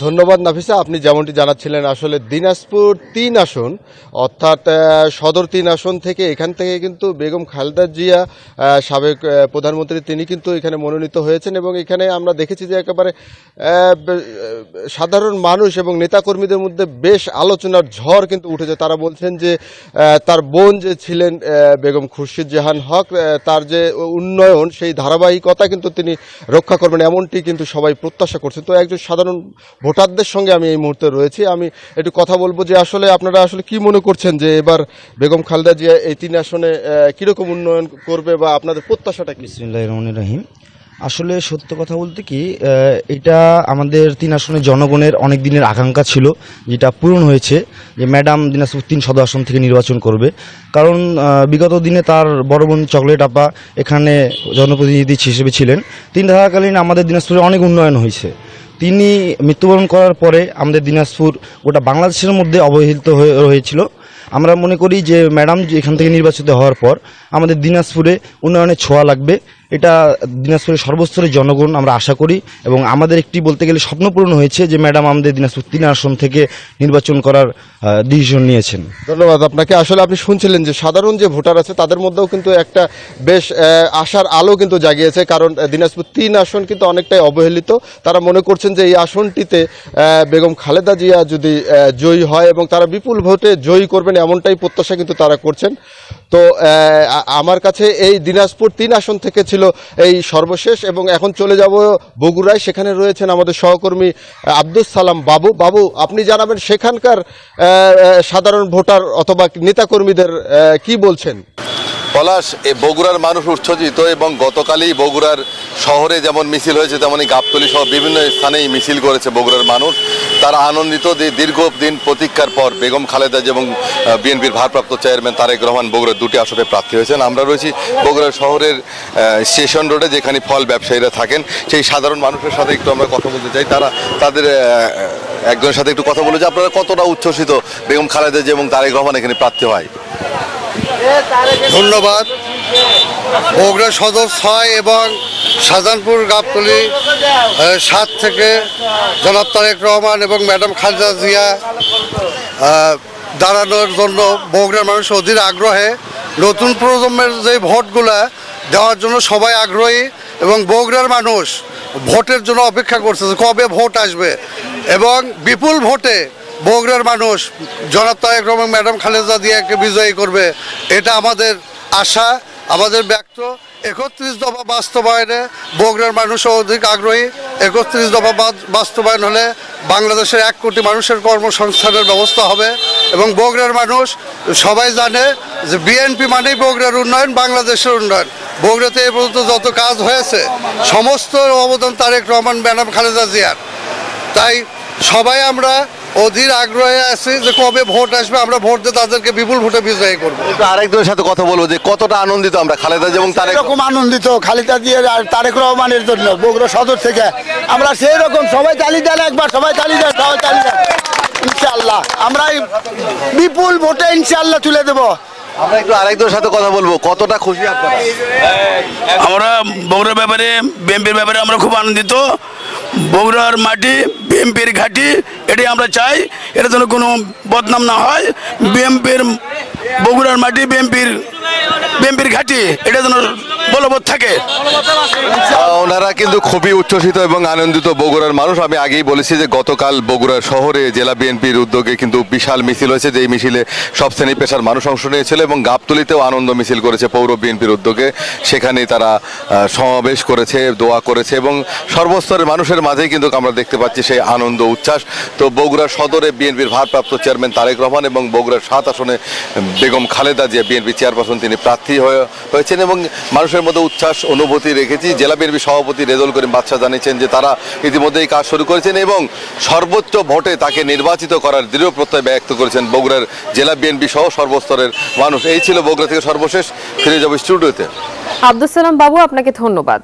ধন্যবাদ নাফিসা। আপনি যেমনটি জানাচ্ছিলেন, আসলে দিনাজপুর ৩ আসন অর্থাৎ সদর ৩ আসন থেকে এখান থেকে কিন্তু বেগম খালেদা জিয়া সাবেক প্রধানমন্ত্রী তিনি কিন্তু এখানে মনোনীত হয়েছেন এবং এখানে আমরা দেখেছি যে একেবারে সাধারণ মানুষ এবং নেতাকর্মীদের মধ্যে বেশ আলোচনার ঝড় কিন্তু উঠেছে। তারা বলছেন যে তার বোন যে ছিলেন বেগম খুরশিদ জাহান হক, তার যে উন্নয়ন সেই ধারাবাহিকতা কিন্তু তিনি রক্ষা করবেন, এমনটি কিন্তু সবাই প্রত্যাশা করছেন। তো একজন সাধারণ ভোটারদের সঙ্গে আমি এই মুহূর্তে রয়েছি, আমি একটু কথা বলবো যে আসলে আপনারা আসলে কি মনে করছেন যে এবার বেগম খালেদা জিয়া এই ৩ আসনে কিরকম উন্নয়ন করবে বা আপনাদের প্রত্যাশাটা কি? বিসমিল্লাহির রহমানির রহিম। আসলে সত্য কথা বলতে কি, এটা আমাদের ৩ আসনের জনগণের অনেক দিনের আকাঙ্ক্ষা ছিল, যেটা পূরণ হয়েছে যে ম্যাডাম দিনাজপুর ৩ সদর আসন থেকে নির্বাচন করবে। কারণ বিগত দিনে তার বড় বোন চকলেট আপা এখানে জনপ্রতিনিধি হিসেবে ছিলেন। তিনি থাকাকালীন আমাদের দিনাজপুরে অনেক উন্নয়ন হয়েছে। তিনি মৃত্যুবরণ করার পরে আমাদের দিনাজপুর গোটা বাংলাদেশের মধ্যে অবহেলিত হয়েছিল। আমরা মনে করি যে ম্যাডাম এখান থেকে নির্বাচিত হওয়ার পর আমাদের দিনাজপুরে উন্নয়নের ছোঁয়া লাগবে, এটা দিনাজপুরের সর্বস্তরের জনগণ আমরা আশা করি। এবং আমাদের একটি বলতে গেলে স্বপ্ন পূরণ হয়েছে যে ম্যাডাম আমাদের দিনাজপুর ৩ আসন থেকে নির্বাচন করার ডিসিশন নিয়েছেন। ধন্যবাদ আপনাকে। আসলে আপনি শুনছিলেন যে সাধারণ যে ভোটার আছে তাদের মধ্যেও কিন্তু একটা বেশ আশার আলো কিন্তু জাগিয়েছে, কারণ দিনাজপুর ৩ আসন কিন্তু অনেকটাই অবহেলিত। তারা মনে করছেন যে এই আসনটিতে বেগম খালেদা জিয়া যদি জয়ী হয় এবং তারা বিপুল ভোটে জয়ী করবেন এমনটাই প্রত্যাশা কিন্তু তারা করছেন। তো আমার কাছে এই দিনাজপুর ৩ আসন থেকে ছিল এই সর্বশেষ, এবং এখন চলে যাব বগুড়ায়। সেখানে রয়েছেন আমাদের সহকর্মী আব্দুস সালাম বাবু। বাবু, আপনি জানাবেন সেখানকার সাধারণ ভোটার অথবা নেতাকর্মীদের কি বলছেন? পলাশ, এই বগুড়ার মানুষ উচ্ছ্বসিত এবং গতকালই বগুড়ার শহরে যেমন মিছিল হয়েছে তেমনই গাবতলী সহ বিভিন্ন স্থানেই মিছিল করেছে বগুড়ার মানুষ। তারা আনন্দিত যে দীর্ঘদিন প্রতীক্ষার পর বেগম খালেদা এবং বিএনপির ভারপ্রাপ্ত চেয়ারম্যান তারেক রহমান বগুড়ার 2টি আসনে প্রার্থী হয়েছেন। আমরা রয়েছি বগুড়া শহরের স্টেশন রোডে, যেখানে ফল ব্যবসায়ীরা থাকেন। সেই সাধারণ মানুষের সাথে একটু আমরা কথা বলতে চাই। তাদের একজনের সাথে একটু কথা বলে যে আপনারা কতটা উচ্ছ্বসিত বেগম খালেদা এবং তারেক রহমান এখানে প্রার্থী হয়? ধন্যবাদ। বগুড়া সদর 6 এবং শাহজাহানপুর গাবতলী 7 থেকে জনাব তারেক রহমান এবং ম্যাডাম খালেদা জিয়া দাঁড়ানোর জন্য বগুড়ার মানুষ অধীর আগ্রহে। নতুন প্রজন্মের যে ভোটগুলা দেওয়ার জন্য সবাই আগ্রহী এবং বগুড়ার মানুষ ভোটের জন্য অপেক্ষা করছে কবে ভোট আসবে, এবং বিপুল ভোটে বগুড়ার মানুষ জনাব তারেক রহমান ম্যাডাম খালেদা জিয়াকে বিজয়ী করবে, এটা আমাদের আশা, আমাদের ব্যক্ত। 31 দফা বাস্তবায়নে বগুড়ার মানুষও অধিক আগ্রহী। 31 দফা বাস্তবায়ন হলে বাংলাদেশের 1 কোটি মানুষের কর্মসংস্থানের ব্যবস্থা হবে। এবং বগুড়ার মানুষ সবাই জানে যে বিএনপি মানেই বগুড়ার উন্নয়ন, বাংলাদেশের উন্নয়ন। বগুড়াতে এ পর্যন্ত যত কাজ হয়েছে সমস্ত অবদান তারেক রহমান ম্যাডাম খালেদা জিয়ার। তাই সবাই আমরা অধীর আগ্রহে আছি যে কবে ভোট আসবে, আমরা ভোট দিয়ে তাদেরকে বিপুল ভোটে বিজয়ী করবো। আরেকজনের সাথে কথা বলবো যে কতটা আনন্দিত আমরা খালেদা এবং তারেক। এরকম আনন্দিত খালেদা জিয়া আর তারেক রহমানের জন্য বগুড়া সদর থেকে আমরা সেই রকম সবাই তালি দেন, একবার সবাই তালি দেন, সবাই তালি দেন। ইনশাআল্লাহ আমরা বিপুল ভোটে ইনশাআল্লাহ তুলে দেবো। আমরা একটু আরেকজনের সাথে কথা বলবো, কতটা খুশি আপনারা? আমরা বগুড়ার ব্যাপারে, বিএনপির ব্যাপারে আমরা খুব আনন্দিত। বগুড়ার মাটি বিএনপির ঘাঁটি, এটাই আমরা চাই, এটা যেন কোনো বদনাম না হয়। বিএনপির বগুড়ার মাটি বিএনপির ঘাঁটি, এটা যেন বলবৎ থাকে। ওনারা কিন্তু খুবই উচ্ছ্বসিত এবং আনন্দিত বগুড়ার মানুষ। আমি আগেই বলেছি যে গতকাল বগুড়ার শহরে জেলা বিএনপির উদ্যোগে কিন্তু বিশাল মিছিল হয়েছে, যেই মিছিলে সব শ্রেণী পেশার মানুষ অংশ নিয়েছিল এবং গাবতলীতেও আনন্দ মিছিল করেছে পৌর বিএনপির উদ্যোগে। সেখানে তারা সমাবেশ করেছে, দোয়া করেছে এবং সর্বস্তরের মানুষের মাঝেই কিন্তু আমরা দেখতে পাচ্ছি সেই আনন্দ উচ্ছ্বাস। তো বগুড়ার সদরে বিএনপির ভারপ্রাপ্ত চেয়ারম্যান তারেক রহমান এবং বগুড়ার 7 আসনে বেগম খালেদা জিয়া বিএনপি চেয়ারপারসন তিনি প্রার্থী হয়েছেন এবং মানুষের মধ্যে উচ্ছ্বাস অনুভূতি রেখেছি। জেলা বিএনপি সভাপতি রেজাউল করিম বাদশা জানিয়েছেন যে তারা ইতিমধ্যেই কাজ শুরু করেছেন এবং সর্বোচ্চ ভোটে তাকে নির্বাচিত করার দৃঢ় প্রত্যয় ব্যক্ত করেছেন বগুড়ার জেলা বিএনপি সহ সর্বস্তরের মানুষ। এই ছিল বগুড়া থেকে সর্বশেষ। ফিরে যাব স্টুডিওতে। আব্দুস সালাম বাবু, আপনাকে ধন্যবাদ।